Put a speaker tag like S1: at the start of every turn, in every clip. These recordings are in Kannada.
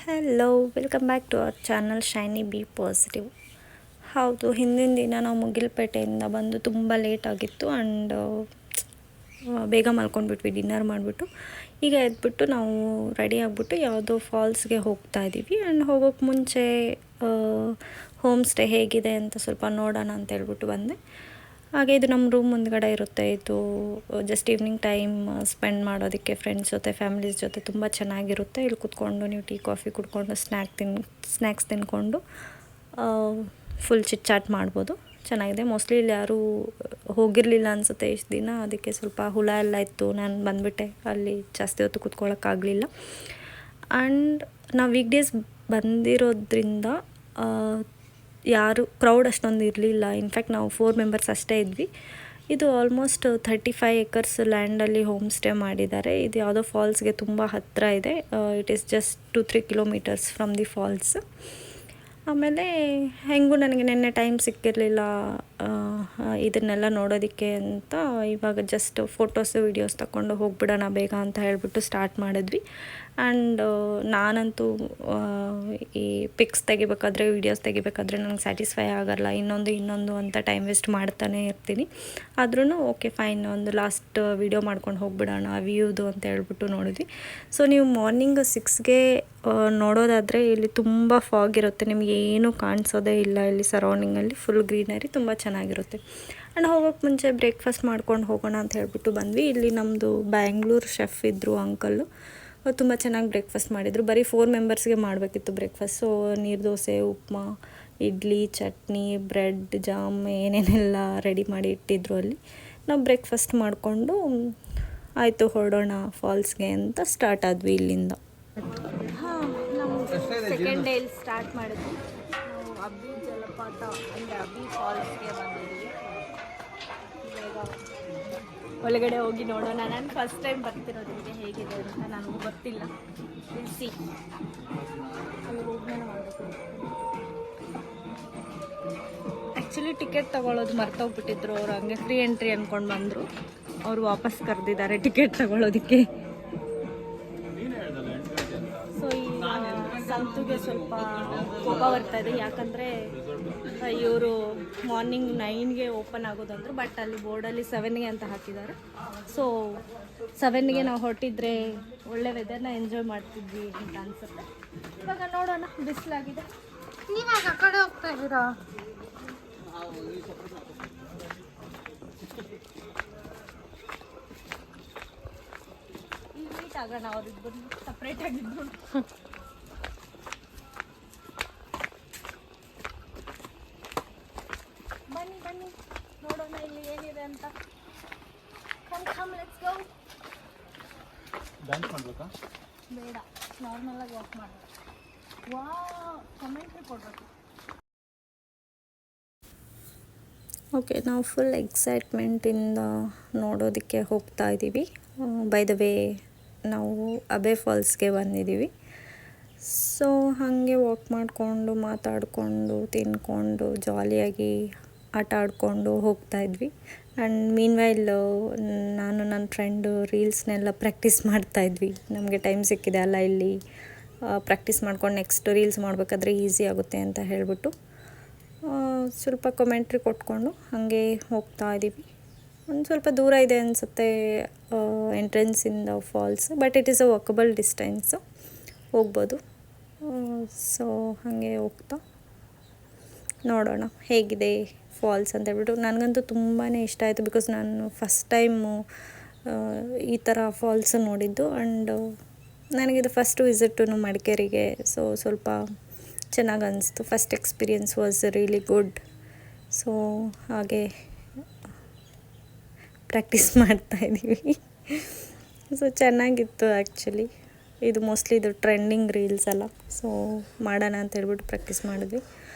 S1: Hello, welcome back to our channel shiny be positive. ಹೌದು, ಹಿಂದಿನ ದಿನ ನಾವು ಮುಗಿಲ್ಪೇಟೆಯಿಂದ ಬಂದು ತುಂಬ ಲೇಟ್ ಆಗಿತ್ತು ಆ್ಯಂಡ್ ಬೇಗ ಮಲ್ಕೊಂಡ್ಬಿಟ್ವಿ ಡಿನ್ನರ್ ಮಾಡಿಬಿಟ್ಟು. ಈಗ ಎದ್ಬಿಟ್ಟು ನಾವು ರೆಡಿ ಆಗಿಬಿಟ್ಟು ಯಾವುದೋ ಫಾಲ್ಸ್ಗೆ ಹೋಗ್ತಾ ಇದ್ದೀವಿ. ಆ್ಯಂಡ್ ಹೋಗೋಕ್ಕೆ ಮುಂಚೆ ಹೋಮ್ ಸ್ಟೇ ಹೇಗಿದೆ ಅಂತ ಸ್ವಲ್ಪ ನೋಡೋಣ ಅಂತ ಹೇಳ್ಬಿಟ್ಟು ಬಂದೆ. ಹಾಗೆ ಇದು ನಮ್ಮ ರೂಮ್ ಮುಂದ್ಗಡೆ ಇರುತ್ತೆ. ಇದು ಜಸ್ಟ್ ಈವ್ನಿಂಗ್ ಟೈಮ್ ಸ್ಪೆಂಡ್ ಮಾಡೋದಕ್ಕೆ ಫ್ರೆಂಡ್ಸ್ ಜೊತೆ ಫ್ಯಾಮಿಲೀಸ್ ಜೊತೆ ತುಂಬ ಚೆನ್ನಾಗಿರುತ್ತೆ. ಇಲ್ಲಿ ಕೂತ್ಕೊಂಡು ನೀವು ಟೀ ಕಾಫಿ ಕುಡ್ಕೊಂಡು ಸ್ನ್ಯಾಕ್ಸ್ ತಿನ್ಕೊಂಡು ಫುಲ್ ಚಿಟ್ ಚಾಟ್ ಮಾಡ್ಬೋದು. ಚೆನ್ನಾಗಿದೆ. ಮೋಸ್ಟ್ಲಿ ಇಲ್ಲಿ ಯಾರೂ ಹೋಗಿರಲಿಲ್ಲ ಅನಿಸುತ್ತೆ ಇಷ್ಟು ದಿನ, ಅದಕ್ಕೆ ಸ್ವಲ್ಪ ಹುಳ ಎಲ್ಲ ಇತ್ತು. ನಾನು ಬಂದುಬಿಟ್ಟೆ, ಅಲ್ಲಿ ಜಾಸ್ತಿ ಹೊತ್ತು ಕೂತ್ಕೊಳ್ಳೋಕ್ಕಾಗಲಿಲ್ಲ. ಆ್ಯಂಡ್ ನಾವು ವೀಕ್ ಡೇಸ್ ಬಂದಿರೋದ್ರಿಂದ ಯಾರು ಕ್ರೌಡ್ ಅಷ್ಟೊಂದು ಇರಲಿಲ್ಲ. ಇನ್ಫ್ಯಾಕ್ಟ್ ನಾವು 4 ಮೆಂಬರ್ಸ್ ಅಷ್ಟೇ ಇದ್ವಿ. ಇದು ಆಲ್ಮೋಸ್ಟ್ 35 ಎಕರ್ಸ್ ಲ್ಯಾಂಡಲ್ಲಿ ಹೋಮ್ ಸ್ಟೇ ಮಾಡಿದ್ದಾರೆ. ಇದು ಯಾವುದೋ ಫಾಲ್ಸ್ಗೆ ತುಂಬ ಹತ್ತಿರ ಇದೆ. It is just 2-3 kilometres from the falls. ಆಮೇಲೆ ಹೆಂಗೂ ನನಗೆ ನೆನ್ನೆ ಟೈಮ್ ಸಿಕ್ಕಿರಲಿಲ್ಲ ಇದನ್ನೆಲ್ಲ ನೋಡೋದಕ್ಕೆ ಅಂತ ಇವಾಗ ಜಸ್ಟ್ ಫೋಟೋಸು ವೀಡಿಯೋಸ್ ತಗೊಂಡು ಹೋಗ್ಬಿಡೋಣ ಬೇಗ ಅಂತ ಹೇಳಿಬಿಟ್ಟು ಸ್ಟಾರ್ಟ್ ಮಾಡಿದ್ವಿ. ಆ್ಯಂಡ್ ನಾನಂತೂ ಈ ಪಿಕ್ಸ್ ತೆಗಿಬೇಕಾದ್ರೆ ವೀಡಿಯೋಸ್ ತೆಗಿಬೇಕಾದ್ರೆ ನನಗೆ ಸ್ಯಾಟಿಸ್ಫೈ ಆಗೋಲ್ಲ. ಇನ್ನೊಂದು ಅಂತ ಟೈಮ್ ವೇಸ್ಟ್ ಮಾಡ್ತಾನೆ ಇರ್ತೀನಿ. ಆದ್ರೂ ಓಕೆ ಫೈನ್, ಒಂದು ಲಾಸ್ಟ್ ವೀಡಿಯೋ ಮಾಡ್ಕೊಂಡು ಹೋಗ್ಬಿಡೋಣ ವ್ಯೂದು ಅಂತ ಹೇಳ್ಬಿಟ್ಟು ನೋಡಿದ್ವಿ. ಸೊ ನೀವು ಮಾರ್ನಿಂಗ್ 6ಗೆ ನೋಡೋದಾದರೆ ಇಲ್ಲಿ ತುಂಬ ಫಾಗ್ ಇರುತ್ತೆ, ನಿಮಗೆ ಏನೂ ಕಾಣಿಸೋದೇ ಇಲ್ಲ. ಇಲ್ಲಿ ಸರೌಂಡಿಂಗಲ್ಲಿ ಫುಲ್ ಗ್ರೀನರಿ, ತುಂಬ ಚೆನ್ನಾಗಿರುತ್ತೆ. ಆ್ಯಂಡ್ ಹೋಗೋಕ್ಕೆ ಮುಂಚೆ ಬ್ರೇಕ್ಫಾಸ್ಟ್ ಮಾಡ್ಕೊಂಡು ಹೋಗೋಣ ಅಂತ ಹೇಳ್ಬಿಟ್ಟು ಬಂದ್ವಿ. ಇಲ್ಲಿ ನಮ್ಮದು ಬ್ಯಾಂಗ್ಳೂರು ಶೆಫ್ ಇದ್ದರು ಅಂಕಲ್ಲು, ತುಂಬ ಚೆನ್ನಾಗಿ ಬ್ರೇಕ್ಫಾಸ್ಟ್ ಮಾಡಿದರು. ಬರೀ 4 ಮೆಂಬರ್ಸ್ಗೆ ಮಾಡಬೇಕಿತ್ತು ಬ್ರೇಕ್ಫಾಸ್ಟ್. ಸೊ ನೀರು ದೋಸೆ, ಉಪ್ಮಾ, ಇಡ್ಲಿ, ಚಟ್ನಿ, ಬ್ರೆಡ್, ಜಾಮ್ ಏನೇನೆಲ್ಲ ರೆಡಿ ಮಾಡಿ ಇಟ್ಟಿದ್ರು. ಅಲ್ಲಿ ನಾವು ಬ್ರೇಕ್ಫಾಸ್ಟ್ ಮಾಡಿಕೊಂಡು ಆಯಿತು ಹೊರಡೋಣ ಫಾಲ್ಸ್ಗೆ ಅಂತ ಸ್ಟಾರ್ಟ್ ಆದ್ವಿ ಇಲ್ಲಿಂದ. ಹಾಂ, ನಾವು ಸೆಕೆಂಡ್ ಡೇ ಸ್ಟಾರ್ಟ್ ಮಾಡಿದ್ವಿ. ನಾವು ಅಬ್ಬಿ ಜಲಪಾತ ಅಂದರೆ ಅಬ್ಬಿ ಫಾಲ್ಸ್ಗೆ ಬಂದಿದ್ದೀವಿ. ಒಳಗಡೆ ಹೋಗಿ ನೋಡೋಣ. ನಾನು ಫಸ್ಟ್ ಟೈಮ್ ಬರ್ತಿರೋದಕ್ಕೆ ಹೇಗಿದೆ ಅಂತ ನನಗೂ ಗೊತ್ತಿಲ್ಲ. ಸಿ ಅಲ್ಲಿ ಹೋಗ್ಮೇಲೆ ಮಾಡಬೇಕು. ಆ್ಯಕ್ಚುಲಿ ಟಿಕೆಟ್ ತೊಗೊಳೋದು ಮರ್ತೋಗ್ಬಿಟ್ಟಿದ್ರು ಅವ್ರು. ಹಂಗೆ ಫ್ರೀ ಎಂಟ್ರಿ ಅಂದ್ಕೊಂಡು ಬಂದರು. ಅವರು ವಾಪಸ್ ಕರೆದಿದ್ದಾರೆ ಟಿಕೆಟ್ ತೊಗೊಳೋದಕ್ಕೆ. ಸೊ ಈ ಸಂತುಗೆ ಸ್ವಲ್ಪ ಕೋಪ ಬರ್ತಾಯಿದೆ, ಯಾಕಂದರೆ ಇವರು ಮಾರ್ನಿಂಗ್ 9ಗೆ ಓಪನ್ ಆಗೋದಂದ್ರು. ಬಟ್ ಅಲ್ಲಿ ಬೋರ್ಡಲ್ಲಿ 7ಗೆ ಅಂತ ಹಾಕಿದ್ದಾರೆ. ಸೊ 7ಗೆ ನಾವು ಹೊರಟಿದ್ರೆ ಒಳ್ಳೆ ವೆದರ್ನ ಎಂಜಾಯ್ ಮಾಡ್ತಿದ್ವಿ ಅಂತ ಅನಿಸುತ್ತೆ. ಇವಾಗ ನೋಡೋಣ, ಬಿಸಿಲಾಗಿದೆ. ನೀವಾಗ ಆ ಕಡೆ ಹೋಗ್ತಾ ಇದ್ದೀರಾ? ಈಗ ಮೀಟ್ ಆಗೋಣ, ಅವ್ರಿಬ್ಬರು ಸಪ್ರೇಟ್ ಆಗಿದ್ರು. ಬನ್ನಿ ನೋಡೋಣ ಇಲ್ಲಿ ಏನಿದೆ ಅಂತ. Come let's go.
S2: ಡ್ಯಾನ್ಸ್ ಮಾಡಬೇಕಾ?
S1: ಬೇಡ, ನಾರ್ಮಲಾಗಿ ವಾಕ್ ಮಾಡಬೇಕು. ಕಮೆಂಟ್ರಿ ಕೊಡಬೇಕು. ಓಕೆ, ನಾವು ಫುಲ್ ಎಕ್ಸೈಟ್ಮೆಂಟಿಂದ ನೋಡೋದಕ್ಕೆ ಹೋಗ್ತಾ ಇದ್ದೀವಿ. ಬೈ ದ ವೇ ನಾವು ಅಬೆ ಫಾಲ್ಸ್ಗೆ ಬಂದಿದ್ದೀವಿ. ಸೊ ಹಾಗೆ ವಾಕ್ ಮಾಡಿಕೊಂಡು ಮಾತಾಡಿಕೊಂಡು ತಿನ್ಕೊಂಡು ಜಾಲಿಯಾಗಿ ಆಟ ಆಡಿಕೊಂಡು ಹೋಗ್ತಾಯಿದ್ವಿ. ಆ್ಯಂಡ್ ಮೀನ್ವೈಲ್ ನಾನು ನನ್ನ ಫ್ರೆಂಡು ರೀಲ್ಸ್ನೆಲ್ಲ ಪ್ರಾಕ್ಟೀಸ್ ಮಾಡ್ತಾಯಿದ್ವಿ. ನಮಗೆ ಟೈಮ್ ಸಿಕ್ಕಿದೆ ಅಲ್ಲ, ಇಲ್ಲಿ ಪ್ರಾಕ್ಟೀಸ್ ಮಾಡ್ಕೊಂಡು ನೆಕ್ಸ್ಟ್ ರೀಲ್ಸ್ ಮಾಡಬೇಕಾದ್ರೆ ಈಸಿ ಆಗುತ್ತೆ ಅಂತ ಹೇಳಿಬಿಟ್ಟು ಸ್ವಲ್ಪ ಕಮೆಂಟ್ರಿ ಕೊಟ್ಕೊಂಡು ಹಾಗೆ ಹೋಗ್ತಾ ಇದ್ದೀವಿ. ಒಂದು ಸ್ವಲ್ಪ ದೂರ ಇದೆ ಅನಿಸುತ್ತೆ ಎಂಟ್ರೆನ್ಸಿಂದ falls, but it is a walkable distance, ಹೋಗ್ಬೋದು. ಸೊ ಹಾಗೆ ಹೋಗ್ತಾ ನೋಡೋಣ ಹೇಗಿದೆ ಫಾಲ್ಸ್ ಅಂತ ಹೇಳ್ಬಿಟ್ಟು. ನನಗಂತೂ ತುಂಬಾ ಇಷ್ಟ ಆಯಿತು, ಬಿಕಾಸ್ ನಾನು ಫಸ್ಟ್ ಟೈಮು ಈ ಥರ ಫಾಲ್ಸ್ ನೋಡಿದ್ದು. ಆ್ಯಂಡ್ ನನಗಿದು ಫಸ್ಟ್ ವಿಸಿಟು ಮಡಿಕೇರಿಗೆ. ಸೊ ಸ್ವಲ್ಪ ಚೆನ್ನಾಗಿ ಅನಿಸ್ತು. First experience was really good. So ಹಾಗೆ ಪ್ರಾಕ್ಟೀಸ್ ಮಾಡ್ತಾಯಿದ್ದೀವಿ. ಸೊ ಚೆನ್ನಾಗಿತ್ತು ಆ್ಯಕ್ಚುಲಿ. ಇದು ಮೋಸ್ಟ್ಲಿ ಇದು ಟ್ರೆಂಡಿಂಗ್ ರೀಲ್ಸ್ ಅಲ್ಲ, ಸೊ ಮಾಡೋಣ ಅಂತ ಹೇಳ್ಬಿಟ್ಟು ಪ್ರಾಕ್ಟೀಸ್ ಮಾಡಿದ್ವಿ.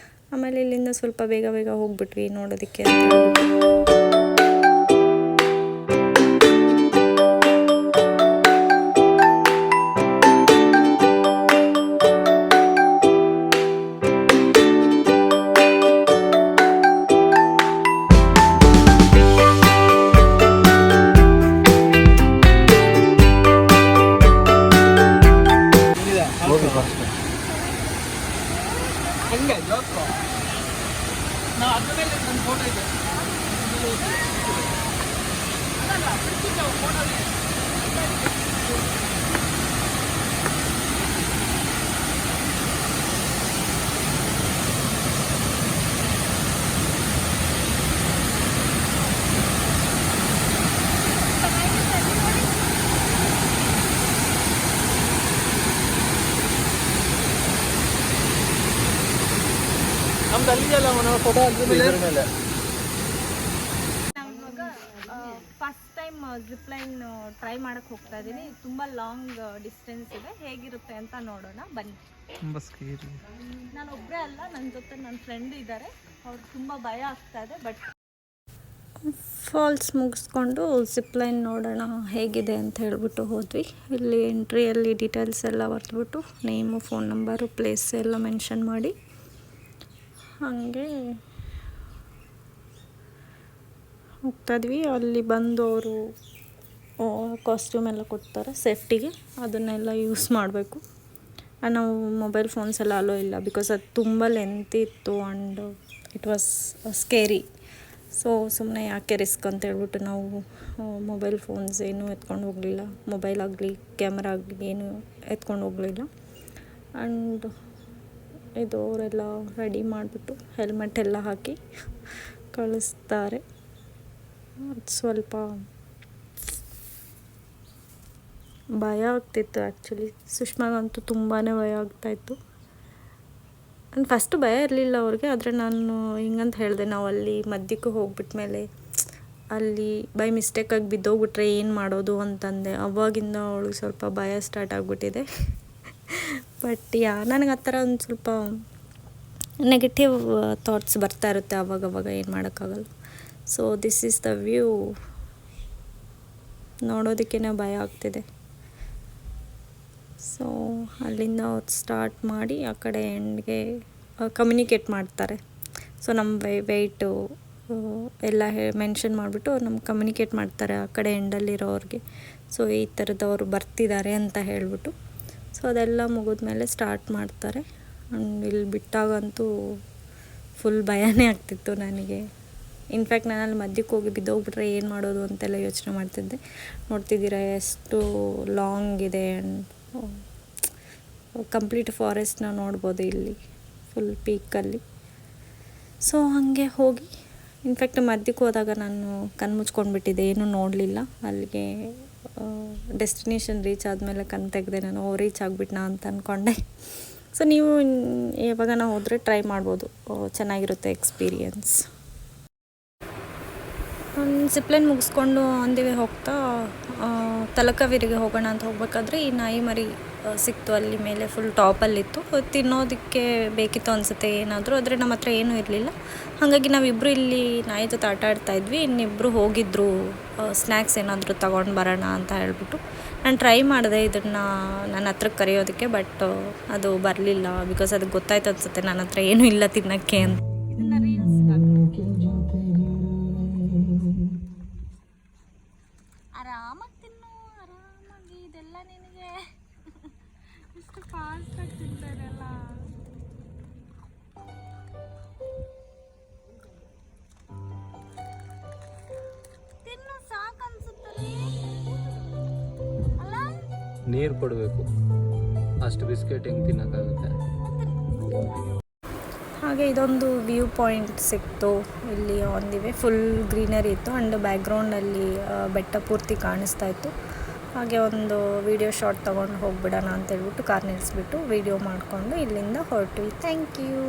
S1: ಆಮೇಲೆ ಇಲ್ಲಿಂದ ಸ್ವಲ್ಪ ಬೇಗ ಹೋಗ್ಬಿಟ್ವಿ ನೋಡೋದಕ್ಕೆ ಅಂತ ಹೇಳ್ಬಿಟ್ಟು.
S2: ಹಂಗೆ ಜೋಕು ನಾವು ಅದ್ರ ಮೇಲೆ ನನ್ನ ಫೋಟೋ ಇದೆ ಫೋಟೋ ನಮ್ದು ಅಲ್ಲಿದೆಯಲ್ಲ ನಾವು ಫೋಟೋ ಅದ್ರ ಮೇಲೆ
S1: ಇವಾಗ first time zip line try ಮಾಡಕ್ಕೆ ಹೋಗ್ತಾ ಇದ್ದೀನಿ. ತುಂಬ ಲಾಂಗ್ ಡಿಸ್ಟೆನ್ಸ್ ಇದೆ, ಹೇಗಿರುತ್ತೆ ಅಂತ ನೋಡೋಣ ಬನ್ನಿ.
S2: ತುಂಬ ಸ್ಕೇರಿ.
S1: ನಾನು ಒಬ್ಬರೇ ಅಲ್ಲ, ನನ್ನ ಜೊತೆ ನನ್ನ ಫ್ರೆಂಡ್ ಇದ್ದಾರೆ. ಅವ್ರು ತುಂಬ ಭಯ ಆಗ್ತಾ ಇದೆ. ಬಟ್ ಫಾಲ್ಸ್ ಮುಗಿಸ್ಕೊಂಡು ಜಿಪ್ ಲೈನ್ ನೋಡೋಣ ಹೇಗಿದೆ ಅಂತ ಹೇಳ್ಬಿಟ್ಟು ಹೋದ್ವಿ. ಇಲ್ಲಿ ಎಂಟ್ರಿಯಲ್ಲಿ ಡೀಟೇಲ್ಸ್ ಎಲ್ಲ ಬರೆದ್ಬಿಟ್ಟು ನೇಮು, ಫೋನ್ ನಂಬರು, ಪ್ಲೇಸ್ ಎಲ್ಲ ಮೆನ್ಷನ್ ಮಾಡಿ ಹಾಗೆ ಹೋಗ್ತಾಯಿದ್ವಿ. ಅಲ್ಲಿ ಬಂದು ಅವರು ಕಾಸ್ಟ್ಯೂಮ್ ಎಲ್ಲ ಕೊಡ್ತಾರೆ ಸೇಫ್ಟಿಗೆ, ಅದನ್ನೆಲ್ಲ ಯೂಸ್ ಮಾಡಬೇಕು. ನಾವು ಮೊಬೈಲ್ ಫೋನ್ಸ್ ಎಲ್ಲ ಅಲೋ ಇಲ್ಲ, ಬಿಕಾಸ್ ಅದು ತುಂಬ ಲೆಂತ್ ಇತ್ತು and it was scary. So ಸುಮ್ಮನೆ ಯಾಕೆ ರಿಸ್ಕ್ ಅಂತ ಹೇಳ್ಬಿಟ್ಟು ನಾವು ಮೊಬೈಲ್ ಫೋನ್ಸ್ ಏನೂ ಎತ್ಕೊಂಡು ಹೋಗಲಿಲ್ಲ. ಮೊಬೈಲ್ ಆಗಲಿ ಕ್ಯಾಮ್ರಾ ಆಗಲಿ ಏನೂ ಎತ್ಕೊಂಡು ಹೋಗಲಿಲ್ಲ. ಆ್ಯಂಡ್ ಇದು ಅವರೆಲ್ಲ ರೆಡಿ ಮಾಡಿಬಿಟ್ಟು ಹೆಲ್ಮೆಟ್ ಎಲ್ಲ ಹಾಕಿ ಕಳಿಸ್ತಾರೆ. ಸ್ವಲ್ಪ ಭಯ ಆಗ್ತಿತ್ತು ಆ್ಯಕ್ಚುಲಿ. ಸುಷ್ಮಾಗಂತೂ ತುಂಬಾ ಭಯ ಆಗ್ತಾಯಿತ್ತು. ನಾನು ಫಸ್ಟು ಭಯ ಇರಲಿಲ್ಲ ಅವ್ರಿಗೆ, ಆದರೆ ನಾನು ಹಿಂಗಂತ ಹೇಳಿದೆ, ನಾವು ಅಲ್ಲಿ ಮಧ್ಯಕ್ಕೆ ಹೋಗ್ಬಿಟ್ಮೇಲೆ ಅಲ್ಲಿ ಬೈ ಮಿಸ್ಟೇಕಾಗಿ ಬಿದ್ದೋಗ್ಬಿಟ್ರೆ ಏನು ಮಾಡೋದು ಅಂತಂದೆ. ಅವಾಗಿಂದ ಅವಳಿಗೆ ಸ್ವಲ್ಪ ಭಯ ಸ್ಟಾರ್ಟ್ ಆಗಿಬಿಟ್ಟಿದೆ. ಬಟ್ ನನಗೆ ಆ ಥರ ಒಂದು ಸ್ವಲ್ಪ ನೆಗೆಟಿವ್ ಥಾಟ್ಸ್ ಬರ್ತಾ ಇರುತ್ತೆ ಅವಾಗವಾಗ, ಏನು ಮಾಡೋಕ್ಕಾಗಲ್ಲ. So this is the view. ನೋಡೋದಕ್ಕೇ ಭಯ ಆಗ್ತಿದೆ. ಸೊ ಅಲ್ಲಿಂದ ಅವ್ರು ಸ್ಟಾರ್ಟ್ ಮಾಡಿ ಆ ಕಡೆ ಎಂಡ್ಗೆ ಕಮ್ಯುನಿಕೇಟ್ ಮಾಡ್ತಾರೆ. ಸೊ ನಮ್ಮ ವೆಯ್ಟು ಎಲ್ಲ ಮೆನ್ಷನ್ ಮಾಡಿಬಿಟ್ಟು ನಮ್ಗೆ ಕಮ್ಯುನಿಕೇಟ್ ಮಾಡ್ತಾರೆ ಆ ಕಡೆ ಎಂಡಲ್ಲಿರೋರಿಗೆ. ಸೊ ಈ ಥರದವ್ರು ಬರ್ತಿದ್ದಾರೆ ಅಂತ ಹೇಳಿಬಿಟ್ಟು. ಸೊ ಅದೆಲ್ಲ ಮುಗಿದ್ಮೇಲೆ ಸ್ಟಾರ್ಟ್ ಮಾಡ್ತಾರೆ. ಆ್ಯಂಡ್ ಇಲ್ಲಿ ಬಿಟ್ಟಾಗಂತೂ ಫುಲ್ ಭಯನೇ ಆಗ್ತಿತ್ತು ನನಗೆ. ಇನ್ಫ್ಯಾಕ್ಟ್ ನಾನು ಅಲ್ಲಿ ಮಧ್ಯಕ್ಕೆ ಹೋಗಿ ಬಿದ್ದೋಗ್ಬಿಟ್ರೆ ಏನು ಮಾಡೋದು ಅಂತೆಲ್ಲ ಯೋಚನೆ ಮಾಡ್ತಿದ್ದೆ. ನೋಡ್ತಿದ್ದೀರಾ ಎಷ್ಟು ಲಾಂಗ್ ಇದೆ. ಆ್ಯಂಡ್ ಕಂಪ್ಲೀಟ್ ಫಾರೆಸ್ಟ್ನ ನೋಡ್ಬೋದು ಇಲ್ಲಿ ಫುಲ್ ಪೀಕಲ್ಲಿ. ಸೊ ಹಾಗೆ ಹೋಗಿ ಇನ್ಫ್ಯಾಕ್ಟ್ ಮಧ್ಯಕ್ಕೆ ಹೋದಾಗ ನಾನು ಕಣ್ಮುಚ್ಕೊಂಡ್ಬಿಟ್ಟಿದ್ದೆ, ಏನೂ ನೋಡಲಿಲ್ಲ. ಅಲ್ಲಿಗೆ ಡೆಸ್ಟಿನೇಷನ್ ರೀಚ್ ಆದಮೇಲೆ ಕಣ್ಣು ತೆಗೆದೆ ನಾನು, ರೀಚ್ ಆಗಿಬಿಟ್ನಾ ಅಂತ ಅಂದ್ಕೊಂಡೆ. ಸೊ ನೀವು ಯಾವಾಗ ನಾವು ಹೋದರೆ ಟ್ರೈ ಮಾಡ್ಬೋದು, ಚೆನ್ನಾಗಿರುತ್ತೆ ಎಕ್ಸ್ಪೀರಿಯನ್ಸ್. ಜಿಪ್ಲೈನ್ ಮುಗಿಸ್ಕೊಂಡು ಅಂದಿವೆ ಹೋಗ್ತಾ ತಲಕಾವೇರಿಗೆ ಹೋಗೋಣ ಅಂತ ಹೋಗ್ಬೇಕಾದ್ರೆ ಈ ನಾಯಿ ಮರಿ ಸಿಕ್ತು. ಅಲ್ಲಿ ಮೇಲೆ ಫುಲ್ ಟಾಪಲ್ಲಿತ್ತು. ತಿನ್ನೋದಕ್ಕೆ ಬೇಕಿತ್ತು ಅನಿಸುತ್ತೆ ಏನಾದರೂ, ಆದರೆ ನಮ್ಮ ಹತ್ರ ಏನೂ ಇರಲಿಲ್ಲ. ಹಾಗಾಗಿ ನಾವಿಬ್ಬರು ಇಲ್ಲಿ ನಾಯಿ ಜೊತೆ ಆಟ ಆಡ್ತಾಯಿದ್ವಿ. ಇನ್ನಿಬ್ಬರು ಹೋಗಿದ್ರು ಸ್ನ್ಯಾಕ್ಸ್ ಏನಾದರೂ ತೊಗೊಂಡು ಬರೋಣ ಅಂತ ಹೇಳ್ಬಿಟ್ಟು. ನಾನು ಟ್ರೈ ಮಾಡಿದೆ ಇದನ್ನು ನನ್ನ ಹತ್ರಕ್ಕೆ ಕರೆಯೋದಕ್ಕೆ, ಬಟ್ ಅದು ಬರಲಿಲ್ಲ. ಬಿಕಾಸ್ ಅದಕ್ಕೆ ಗೊತ್ತಾಯ್ತು ಅನಿಸುತ್ತೆ ನನ್ನ ಹತ್ರ ಏನೂ ಇಲ್ಲ ತಿನ್ನೋಕ್ಕೆ ಅಂತ. ಆರಾಮಾಗಿ ತಿನ್ನು, ಆರಾಮಾಗಿ. ಇದೆಲ್ಲ ನಿನಗೆ ಇಷ್ಟು ಫಾಸ್ಟಾಗಿ ತಿಂತಾರಲ್ಲ. ತಿನ್ನು ಸಾಕು ಅನ್ಸುತ್ತಲ್ಲಿ ಅಲ್ಲ.
S2: ನೀರು ಕೊಡಬೇಕು, ಅಷ್ಟು ಬಿಸ್ಕೆಟ್ ಹೆಂಗೆ ತಿನ್ನೋಕ್ಕಾಗುತ್ತೆ.
S1: ಹಾಗೆ ಇದೊಂದು ವ್ಯೂ ಪಾಯಿಂಟ್ ಸಿಕ್ತು. ಇಲ್ಲಿ ಒಂದಿವೆ ಫುಲ್ ಗ್ರೀನರಿ ಇತ್ತು ಆ್ಯಂಡ್ ಬ್ಯಾಕ್ಗ್ರೌಂಡಲ್ಲಿ ಬೆಟ್ಟ ಪೂರ್ತಿ ಕಾಣಿಸ್ತಾ ಇತ್ತು. ಹಾಗೆ ಒಂದು ವಿಡಿಯೋ ಶಾಟ್ ತೊಗೊಂಡು ಹೋಗ್ಬಿಡೋಣ ಅಂತೇಳ್ಬಿಟ್ಟು ಕಾರ್ ನಿಲ್ಲಿಸ್ಬಿಟ್ಟು ವಿಡಿಯೋ ಮಾಡಿಕೊಂಡು ಇಲ್ಲಿಂದ ಹೊರಟ್ವಿ. Thank you.